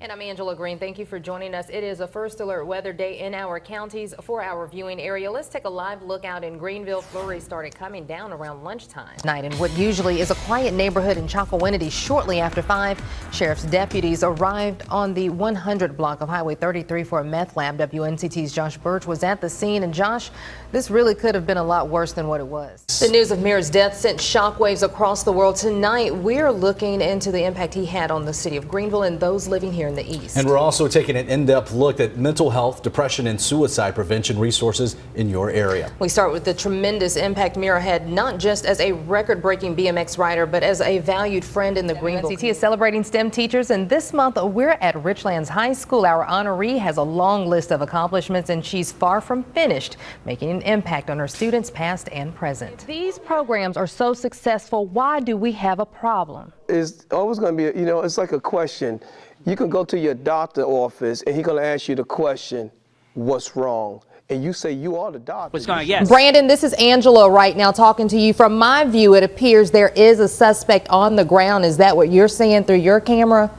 And I'm Angela Green. Thank you for joining us. It is a first alert weather day in our county's 4-hour viewing area. Let's take a live look out in Greenville. Flurries started coming down around lunchtime tonight in what usually is a quiet neighborhood in Chocowinity. Shortly after 5, sheriff's deputies arrived on the 100 block of Highway 33 for a meth lab. WNCT's Josh Birch was at the scene. And Josh, this really could have been a lot worse than what it was. The news of Mir's death sent shockwaves across the world. Tonight, we're looking into the impact he had on the city of Greenville and those living here in the East. And we're also taking an in-depth look at mental health, depression, and suicide prevention resources in your area. We start with the tremendous impact Mir had, not just as a record-breaking BMX rider, but as a valued friend in the Greenville. WNCT is celebrating STEM teachers, and this month we're at Richlands High School. Our honoree has a long list of accomplishments, and she's far from finished, making an impact on her students past and present. If these programs are so successful, why do we have a problem? It's always going to be, it's like a question. You can go to your doctor office and he's going to ask you the question, what's wrong? And you say you are the doctor. What's going on? Yes. Brandon, this is Angela right now talking to you. From my view, it appears there is a suspect on the ground. Is that what you're seeing through your camera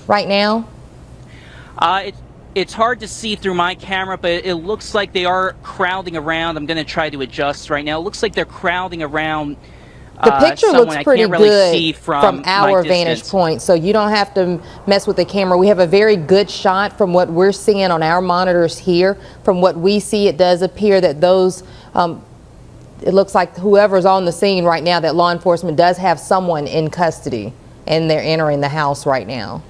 right now? It's hard to see through my camera, but it looks like they are crowding around. I'm going to try to adjust right now. It looks like they're crowding around. The picture looks pretty good from our vantage distance. point, so you don't have to mess with the camera. We have a very good shot from what we're seeing on our monitors here. From what we see, it does appear that those, it looks like whoever's on the scene right now, that law enforcement does have someone in custody, and they're entering the house right now.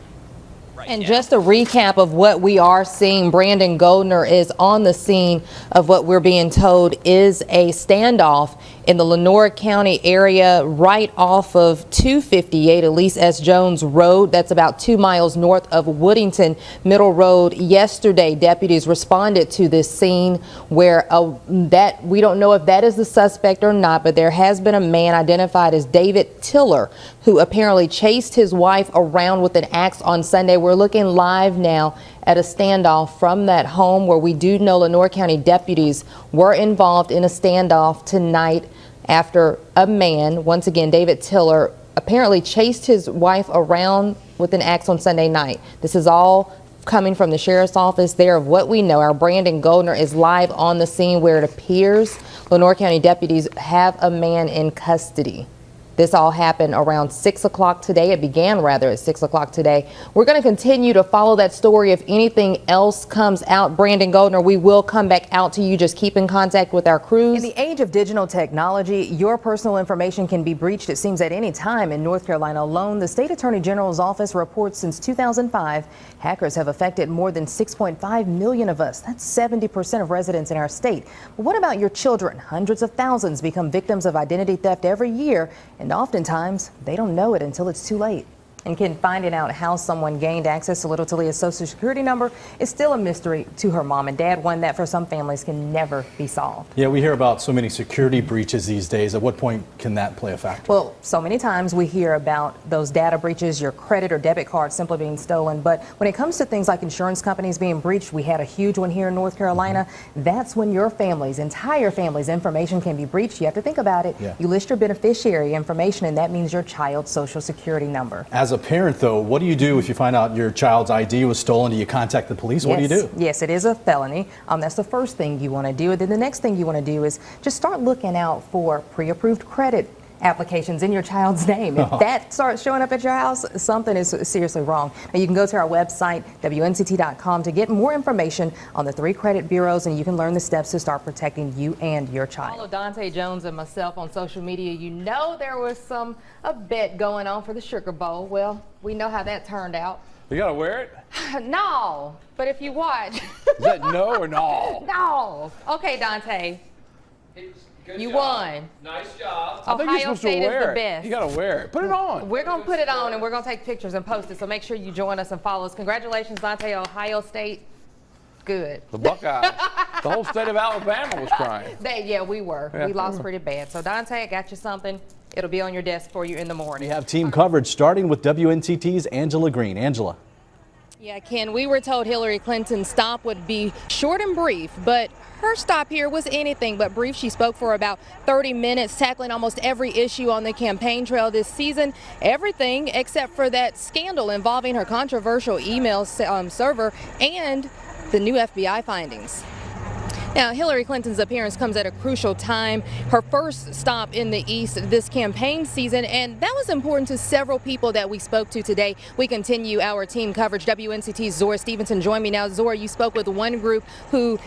And just a recap of what we are seeing, Brandon Goldner is on the scene of what we're being told is a standoff in the Lenore County area right off of 258 Elise S. Jones Road. That's about 2 miles north of Woodington Middle Road. Yesterday, deputies responded to this scene where that we don't know if that is the suspect or not, but there has been a man identified as David Tiller who apparently chased his wife around with an axe on Sunday. We're looking live now at a standoff from that home where we do know Lenore County deputies were involved in a standoff tonight after a man, once again David Tiller, apparently chased his wife around with an axe on Sunday night. This is all coming from the sheriff's office there of what we know. Our Brandon Goldner is live on the scene where it appears Lenore County deputies have a man in custody. This all happened around 6 o'clock today. It began rather at 6 o'clock today. We're going to continue to follow that story. If anything else comes out, Brandon Goldner, we will come back out to you. Just keep in contact with our crews. In the age of digital technology, your personal information can be breached, it seems, at any time. In North Carolina alone, the state attorney general's office reports since 2005, hackers have affected more than 6.5 million of us. That's 70% of residents in our state. But what about your children? Hundreds of thousands become victims of identity theft every year. And oftentimes, they don't know it until it's too late. And finding out how someone gained access to little Talia's social security number is still a mystery to her mom and dad, one that for some families can never be solved. Yeah, we hear about so many security breaches these days. At what point can that play a factor? Well, so many times we hear about those data breaches, your credit or debit card simply being stolen. But when it comes to things like insurance companies being breached, we had a huge one here in North Carolina. That's when your family's, entire family's information can be breached. You have to think about it. Yeah. You list your beneficiary information, and that means your child's social security number. As a parent, though, what do you do if you find out your child's ID was stolen? Do you contact the police? What do you do? Yes, it is a felony. That's the first thing you want to do. And then the next thing you want to do is just start looking out for pre-approved credit applications in your child's name. If that starts showing up at your house, something is seriously wrong. Now, you can go to our website, WNCT.com, to get more information on the 3 credit bureaus, and you can learn the steps to start protecting you and your child. Follow Dante Jones and myself on social media. You know there was a bet going on for the Sugar Bowl. Well, we know how that turned out. You gotta wear it? No, but if you watch. Is that no or no? No. Okay, Dante. Good you job. won. Nice job. I think you're Ohio supposed State to wear is the it. best. You gotta wear it. Put it on. We're going to put it on, and we're going to take pictures and post it. So make sure you join us and follow us. Congratulations, Dante. Ohio State. Good. The Buckeyes. The whole state of Alabama was crying. Yeah, we were. Yeah. We lost pretty bad. So, Dante, I got you something. It'll be on your desk for you in the morning. We have team coverage starting with WNCT's Angela Green. Angela. Yeah, Ken, we were told Hillary Clinton's stop would be short and brief, but her stop here was anything but brief. She spoke for about 30 minutes, tackling almost every issue on the campaign trail this season. Everything except for that scandal involving her controversial email server and the new FBI findings. Now, Hillary Clinton's appearance comes at a crucial time, her first stop in the East this campaign season, and that was important to several people that we spoke to today. We continue our team coverage. WNCT's Zora Stevenson joined me now. Zora, you spoke with one group who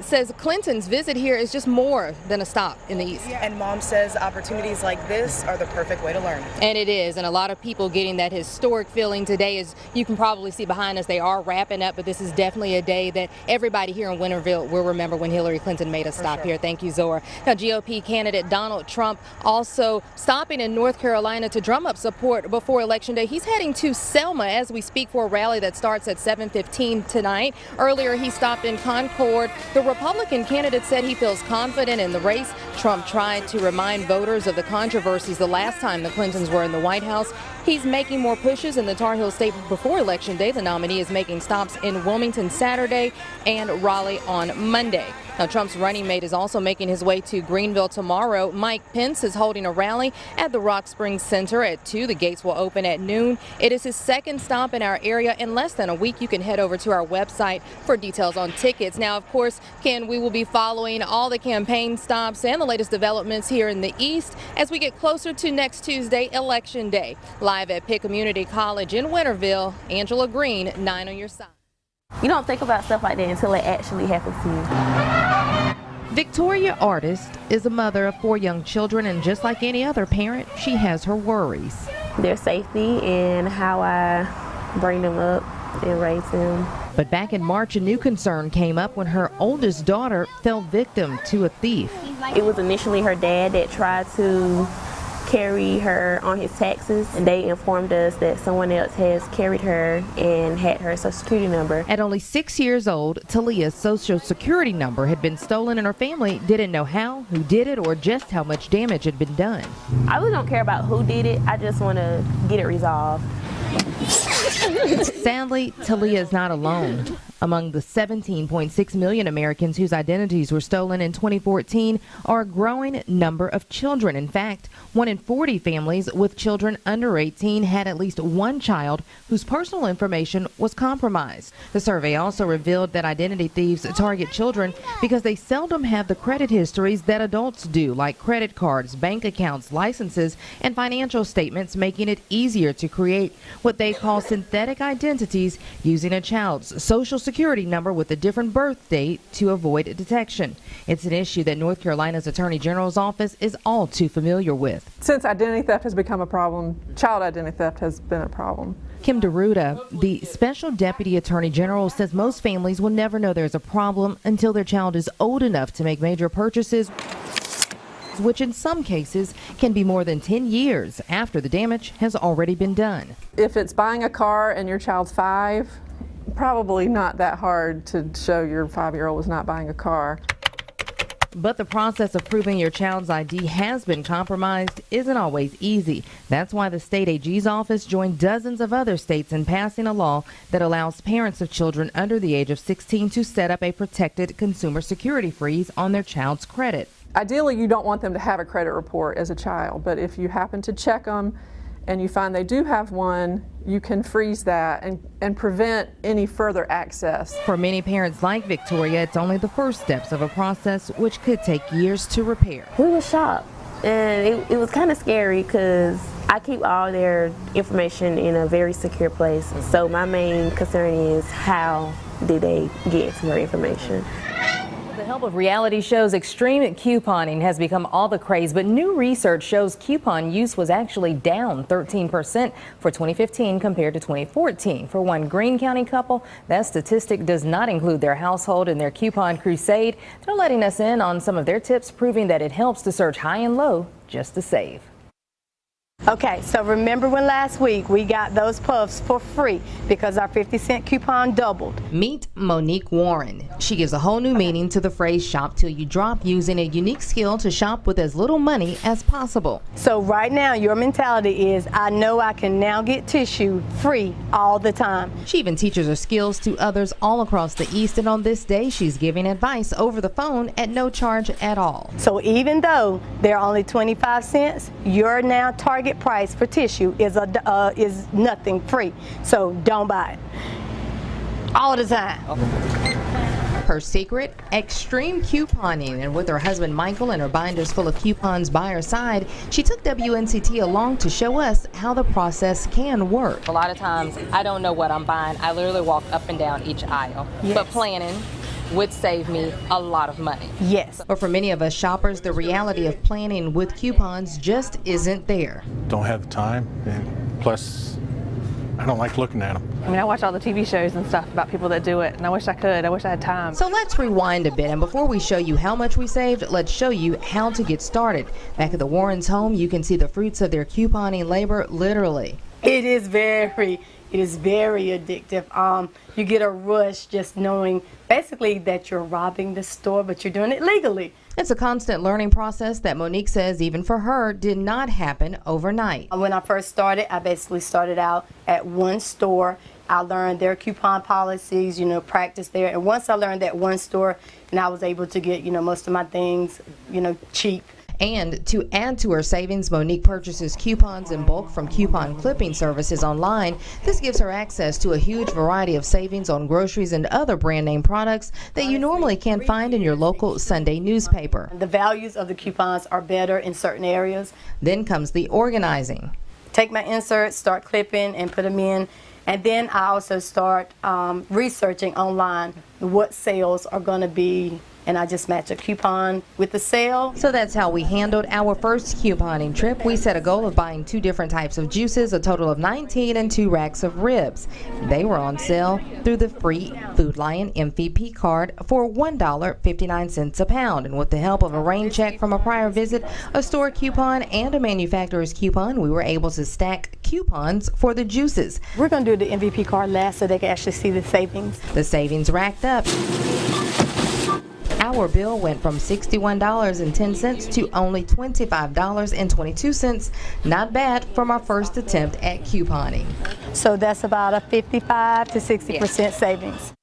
says Clinton's visit here is just more than a stop in the East. And Mom says opportunities like this are the perfect way to learn. And it is, and a lot of people getting that historic feeling today. As you can probably see behind us, they are wrapping up, but this is definitely a day that everybody here in Winterville will remember when Hillary Clinton made a stop here. Thank you, Zora. Now, GOP candidate Donald Trump also stopping in North Carolina to drum up support before Election Day. He's heading to Selma as we speak for a rally that starts at 7:15 tonight. Earlier, he stopped in Concord. The Republican candidate said he feels confident in the race. Trump tried to remind voters of the controversies the last time the Clintons were in the White House. He's making more pushes in the Tar Heel State before Election Day. The nominee is making stops in Wilmington Saturday and Raleigh on Monday. Now, Trump's running mate is also making his way to Greenville tomorrow. Mike Pence is holding a rally at the Rock Springs Center at 2. The gates will open at noon. It is his second stop in our area in less than a week. You can head over to our website for details on tickets. Now, of course, Ken, we will be following all the campaign stops and the latest developments here in the East as we get closer to next Tuesday, Election Day. Live at Pitt Community College in Winterville, Angela Green, 9 on your side. You don't think about stuff like that until it actually happens to you. Victoria Artist is a mother of 4 young children, and just like any other parent, she has her worries. Their safety and how I bring them up and raise them. But back in March, a new concern came up when her oldest daughter fell victim to a thief. It was initially her dad that tried to carry her on his taxes, and they informed us that someone else has carried her and had her social security number. At only 6 years old, Talia's social security number had been stolen, and her family didn't know how, who did it, or just how much damage had been done. I really don't care about who did it. I just want to get it resolved. Sadly, Talia is not alone. Among the 17.6 million Americans whose identities were stolen in 2014 are a growing number of children. In fact, 1 in 40 families with children under 18 had at least one child whose personal information was compromised. The survey also revealed that identity thieves target children because they seldom have the credit histories that adults do, like credit cards, bank accounts, licenses, and financial statements, making it easier to create what they call synthetic identities using a child's social security number with a different birth date to avoid detection. It's an issue that North Carolina's Attorney General's office is all too familiar with. Since identity theft has become a problem, child identity theft has been a problem. Kim DeRuta, the Special Deputy Attorney General, says most families will never know there's a problem until their child is old enough to make major purchases, which in some cases can be more than 10 years after the damage has already been done. If it's buying a car and your child's 5, probably not that hard to show your 5-year-old was not buying a car. But the process of proving your child's ID has been compromised isn't always easy. That's why the state AG's office joined dozens of other states in passing a law that allows parents of children under the age of 16 to set up a protected consumer security freeze on their child's credit. Ideally, you don't want them to have a credit report as a child, but if you happen to check them and you find they do have one, you can freeze that and prevent any further access. For many parents like Victoria, it's only the first steps of a process which could take years to repair. We were shocked, and it was kind of scary because I keep all their information in a very secure place. So my main concern is how did they get to her information. With the help of reality shows, extreme couponing has become all the craze, but new research shows coupon use was actually down 13% for 2015 compared to 2014. For one Greene County couple, that statistic does not include their household in their coupon crusade. They're letting us in on some of their tips, proving that it helps to search high and low just to save. Okay, so remember when last week we got those puffs for free because our 50-cent coupon doubled? Meet Monique Warren. She gives a whole new meaning to the phrase shop till you drop, using a unique skill to shop with as little money as possible. So right now your mentality is, I know I can now get tissue free all the time. She even teaches her skills to others all across the East, and on this day she's giving advice over the phone at no charge at all. So even though they're only 25 cents, your now target price for tissue is nothing, free. So don't buy it all the time. Her secret, extreme couponing, and with her husband Michael and her binders full of coupons by her side, she took WNCT along to show us how the process can work. A lot of times I don't know what I'm buying. I literally walk up and down each aisle. Yes. But planning would save me a lot of money. Yes. But for many of us shoppers, the reality of planning with coupons just isn't there. Don't have the time, and plus I don't like looking at them. I mean, I watch all the TV shows and stuff about people that do it, and I wish I could. I wish I had time. So let's rewind a bit, and before we show you how much we saved, let's show you how to get started. Back at the Warrens' home, you can see the fruits of their couponing labor, literally. It is very addictive. You get a rush just knowing basically that you're robbing the store, but you're doing it legally. It's a constant learning process that Monique says even for her did not happen overnight. When I first started, I basically started out at one store. I learned their coupon policies, practice there. And once I learned that one store, and I was able to get, most of my things, cheap. And to add to her savings, Monique purchases coupons in bulk from coupon clipping services online. This gives her access to a huge variety of savings on groceries and other brand name products that you normally can't find in your local Sunday newspaper. The values of the coupons are better in certain areas. Then comes the organizing. Take my inserts, start clipping and put them in. And then I also start researching online what sales are going to be, and I just match a coupon with the sale. So that's how we handled our first couponing trip. We set a goal of buying 2 different types of juices, a total of 19, and 2 racks of ribs. They were on sale through the free Food Lion MVP card for $1.59 a pound. And with the help of a rain check from a prior visit, a store coupon, and a manufacturer's coupon, we were able to stack coupons for the juices. We're going to do the MVP card last so they can actually see the savings. The savings racked up. Our bill went from $61.10 to only $25.22. Not bad from our first attempt at couponing. So that's about a 55 to 60% savings.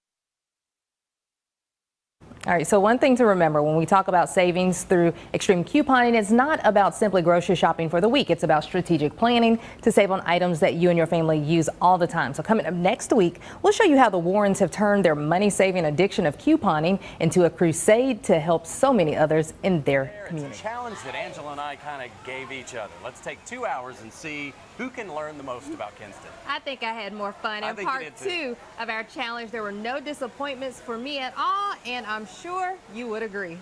All right, so one thing to remember when we talk about savings through extreme couponing, it's not about simply grocery shopping for the week. It's about strategic planning to save on items that you and your family use all the time. So coming up next week, we'll show you how the Warrens have turned their money-saving addiction of couponing into a crusade to help so many others in their community. It's a challenge that Angela and I kind of gave each other. Let's take 2 hours and see who can learn the most about Kinston. I think I had more fun. In part 2 of our challenge, there were no disappointments for me at all, and I'm sure you would agree.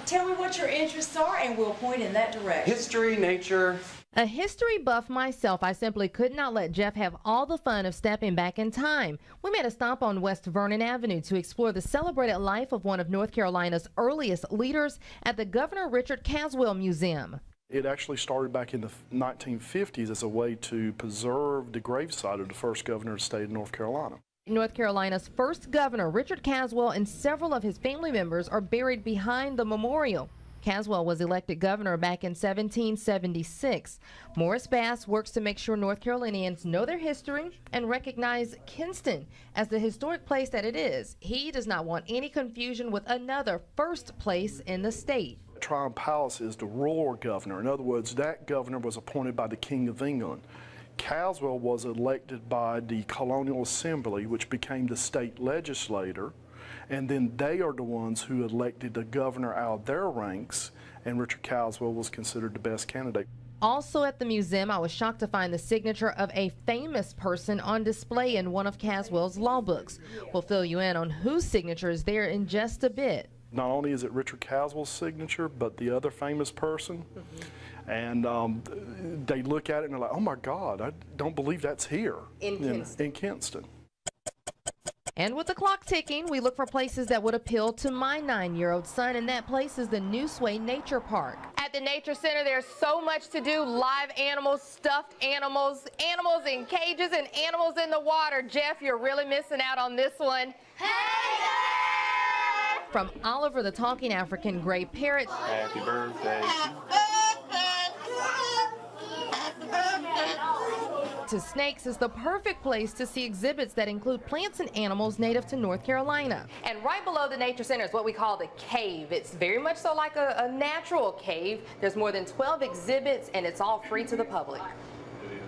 Tell me what your interests are and we'll point in that direction. History, nature. A history buff myself, I simply could not let Jeff have all the fun of stepping back in time. We made a stop on West Vernon Avenue to explore the celebrated life of one of North Carolina's earliest leaders at the Governor Richard Caswell Museum. It actually started back in the 1950s as a way to preserve the gravesite of the first governor of the state of North Carolina. North Carolina's first governor, Richard Caswell, and several of his family members are buried behind the memorial. Caswell was elected governor back in 1776. Morris Bass works to make sure North Carolinians know their history and recognize Kinston as the historic place that it is. He does not want any confusion with another first place in the state. Tryon Palace is the royal governor. In other words, that governor was appointed by the King of England. Caswell was elected by the Colonial Assembly, which became the state legislator, and then they are the ones who elected the governor out of their ranks, and Richard Caswell was considered the best candidate. Also at the museum, I was shocked to find the signature of a famous person on display in one of Caswell's law books. We'll fill you in on whose signature is there in just a bit. Not only is it Richard Caswell's signature, but the other famous person. And they look at it and they're like, oh my God, I don't believe that's here. In Kinston. In Kinston. And with the clock ticking, we look for places that would appeal to my 9-year-old son, and that place is the New Sway Nature Park. At the Nature Center, there's so much to do. Live animals, stuffed animals, animals in cages, and animals in the water. Jeff, you're really missing out on this one. Hey! From Oliver the talking African gray parrot Happy birthday. to snakes is the perfect place to see exhibits that include plants and animals native to North Carolina. And right below the Nature Center is what we call the cave. It's very much so like a natural cave. There's more than 12 exhibits, and it's all free to the public.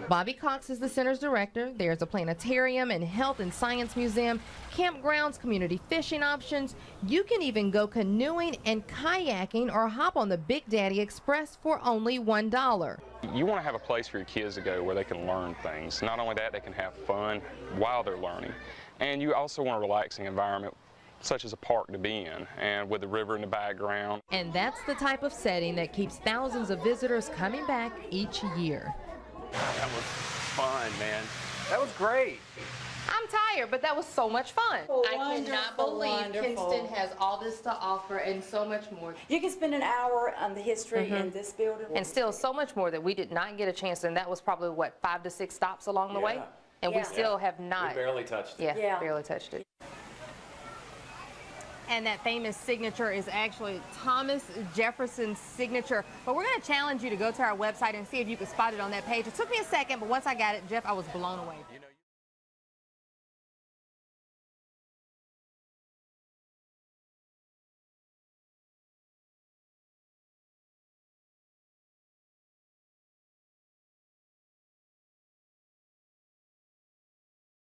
Bobby Cox is the center's director. There's a planetarium and health and science museum, campgrounds, community fishing options. You can even go canoeing and kayaking or hop on the Big Daddy Express for only $1. You want to have a place for your kids to go where they can learn things. Not only that, they can have fun while they're learning. And you also want a relaxing environment such as a park to be in, and with the river in the background. And that's the type of setting that keeps thousands of visitors coming back each year. That was fun, man. That was great. I'm tired, but that was so much fun. I cannot believe Kinston has all this to offer and so much more. You can spend an hour on the history in this building. And still so much more that we did not get a chance, and that was probably, what, 5 to 6 stops along the way? And we still have not. We barely touched it. Yeah, barely touched it. And that famous signature is actually Thomas Jefferson's signature. But we're going to challenge you to go to our website and see if you can spot it on that page. It took me a second, but once I got it, Jeff, I was blown away.